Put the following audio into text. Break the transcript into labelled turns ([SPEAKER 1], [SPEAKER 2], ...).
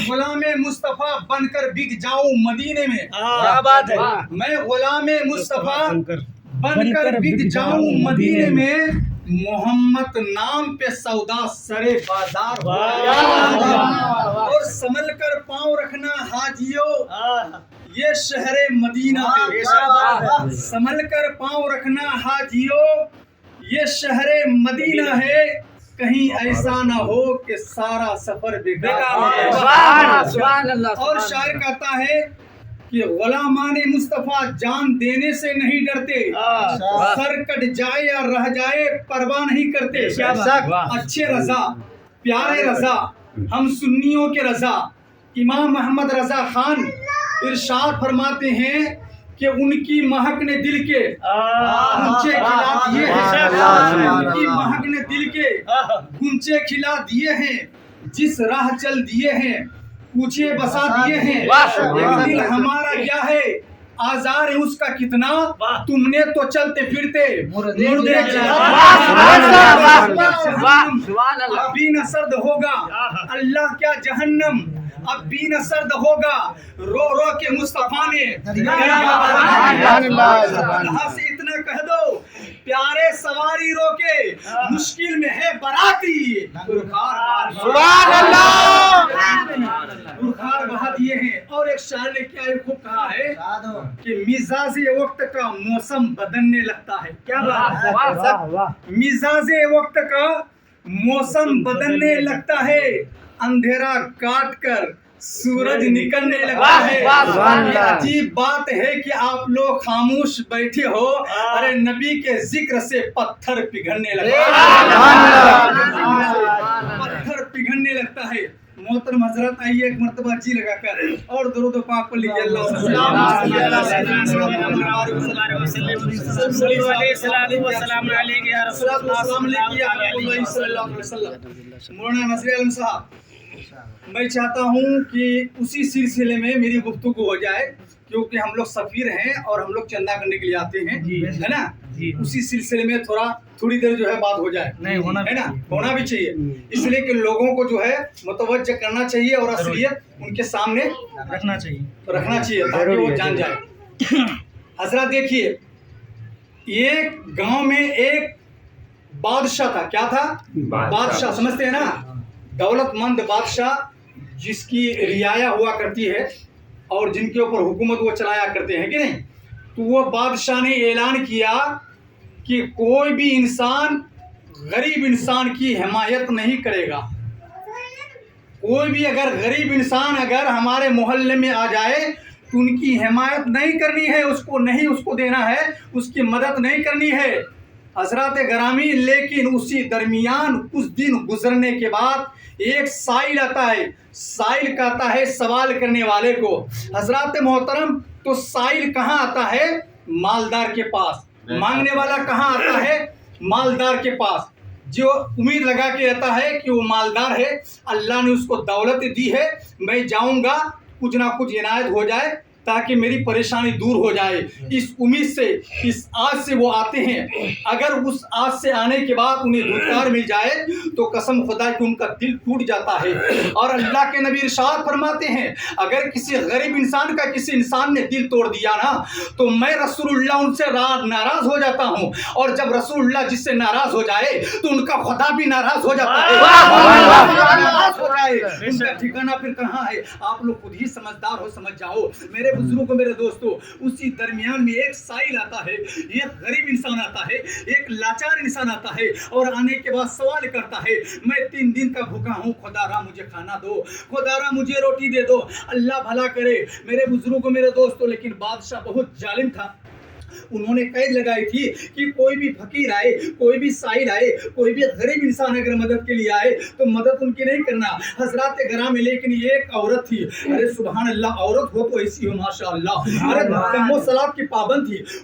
[SPEAKER 1] غلام مصطفیٰ بن کر بک جاؤں مدینے میں.
[SPEAKER 2] کیا بات ہے.
[SPEAKER 1] میں غلام مصطفیٰ بن کر بک جاؤں مدینے میں. محمد نام پہ سودا سرے بازار ہو. اور سنبھل کر پاؤں رکھنا حاجیوں یہ شہر مدینہ ہے. سنبھل کر پاؤں رکھنا حاجیوں یہ شہر مدینہ ہے. کہیں ایسا نہ ہو کہ سارا سفر بیکار ہے. اور شاعر کہتا ہے کہ غلامان مصطفیٰ جان دینے سے نہیں ڈرتے. سر کٹ جائے یا رہ جائے پرواہ نہیں کرتے. اچھے رضا پیارے رضا ہم سنیوں کے رضا امام محمد رضا خان ارشاد فرماتے ہیں کہ ان کی مہک نے دل کے گنچے کھلا دیے ہیں. ان کی مہک نے دل کے گنچے کھلا دیے ہیں. جس راہ چل دیے ہیں کوچے بسا دیے ہیں. ایک دل ہمارا کیا ہے آزار ہے اس کا کتنا تم نے تو چلتے پھرتے مردے اب بھی نہ سرد ہوگا اللہ کیا جہنم اب بھی نہ سرد ہوگا رو رو کے مصطفیٰ نے اللہ سے اتنا کہہ دو پیارے سواری رو کے مشکل میں ہے براتی سبحان اللہ بخار بہا دیے ہیں. اور ایک شاعر نے کیا خوب کہا ہے کہ مزاج وقت کا موسم بدلنے لگتا ہے. کیا بات ہے. مزاج وقت کا موسم بدلنے لگتا ہے. اندھیرا کاٹ کر سورج نکلنے لگتا ہے. عجیب بات ہے کہ آپ لوگ خاموش بیٹھے ہو. ارے نبی کے ذکر سے پتھر پگھلنے لگتا ہے. پتھر پگھلنے لگتا ہے. محترم حضرت آئیے ایک مرتبہ جی لگا کر اور درود و پاک پڑھ لیجیے. مولانا نصیر عالم صاحب میں چاہتا ہوں کہ اسی سلسلے میں میری گفتگو ہو جائے کیونکہ ہم لوگ سفیر ہیں اور ہم لوگ چندہ کرنے کے لیے آتے ہیں ہے نا. اسی سلسلے میں تھوڑی دیر جو ہے بات ہو جائے ہے نا. ہونا بھی چاہیے اس لیے کہ لوگوں کو جو ہے متوجہ کرنا چاہیے اور اصلیت ان کے سامنے رکھنا چاہیے تاکہ وہ جان جائے. حضرات دیکھیے ایک گاؤں میں ایک بادشاہ تھا. کیا تھا؟ بادشاہ. سمجھتے ہیں نا دولت مند بادشاہ جس کی رعایا ہوا کرتی ہے اور جن کے اوپر حکومت وہ چلایا کرتے ہیں کہ نہیں. تو وہ بادشاہ نے اعلان کیا کہ کوئی بھی انسان غریب انسان کی حمایت نہیں کرے گا. کوئی بھی اگر غریب انسان اگر ہمارے محلے میں آ جائے تو ان کی حمایت نہیں کرنی ہے. اس کو دینا ہے اس کی مدد نہیں کرنی ہے. حضرات گرامی لیکن اسی درمیان کچھ دن گزرنے کے بعد ایک سائل آتا ہے. سائل کہتا ہے سوال کرنے والے کو حضرات محترم تو سائل کہاں آتا ہے؟ مالدار کے پاس. مانگنے والا کہاں آتا ہے؟ مالدار کے پاس. جو امید لگا کے رہتا ہے کہ وہ مالدار ہے اللہ نے اس کو دولت دی ہے میں جاؤں گا کچھ نہ کچھ عنایت ہو جائے تاکہ میری پریشانی دور ہو جائے. اس امید سے اس آس سے وہ آتے ہیں. اگر اس آس سے آنے کے بعد انہیں دھتکار مل جائے تو قسم خدا کہ ان کا دل ٹوٹ جاتا ہے. اور اللہ کے نبی ارشاد فرماتے ہیں اگر کسی غریب انسان کا کسی انسان نے دل توڑ دیا نا تو میں رسول اللہ ان سے ناراض ہو جاتا ہوں. اور جب رسول اللہ جس سے ناراض ہو جائے تو ان کا خدا بھی ناراض ہو جاتا ہے. ان کا ٹھکانہ پھر کہاں ہے؟ آپ لوگ خود ہی سمجھدار ہو سمجھ جاؤ. میرے بزرگوں میرے دوستوں اسی درمیان میں ایک سائل آتا ہے. ایک غریب انسان آتا ہے ایک لاچار انسان آتا ہے اور آنے کے بعد سوال کرتا ہے میں 3 دن کا بھوکا ہوں خدا را مجھے کھانا دو خدا را مجھے روٹی دے دو اللہ بھلا کرے. میرے بزرگوں میرے دوستوں لیکن بادشاہ بہت ظالم تھا. انہوں نے قید لگائی تھی کہ کوئی بھی فقیر آئے کوئی بھی سائل آئے کوئی بھی غریب انسان اگر مدد کے لیے آئے تو مدد ان کی نہیں کرنا. حضرات گرامی لیکن یہ ایک عورت تھی. ارے سبحان اللہ عورت ہو تو ایسی ہو ماشاء اللہ. ارے صلاۃ کی پابند تھی.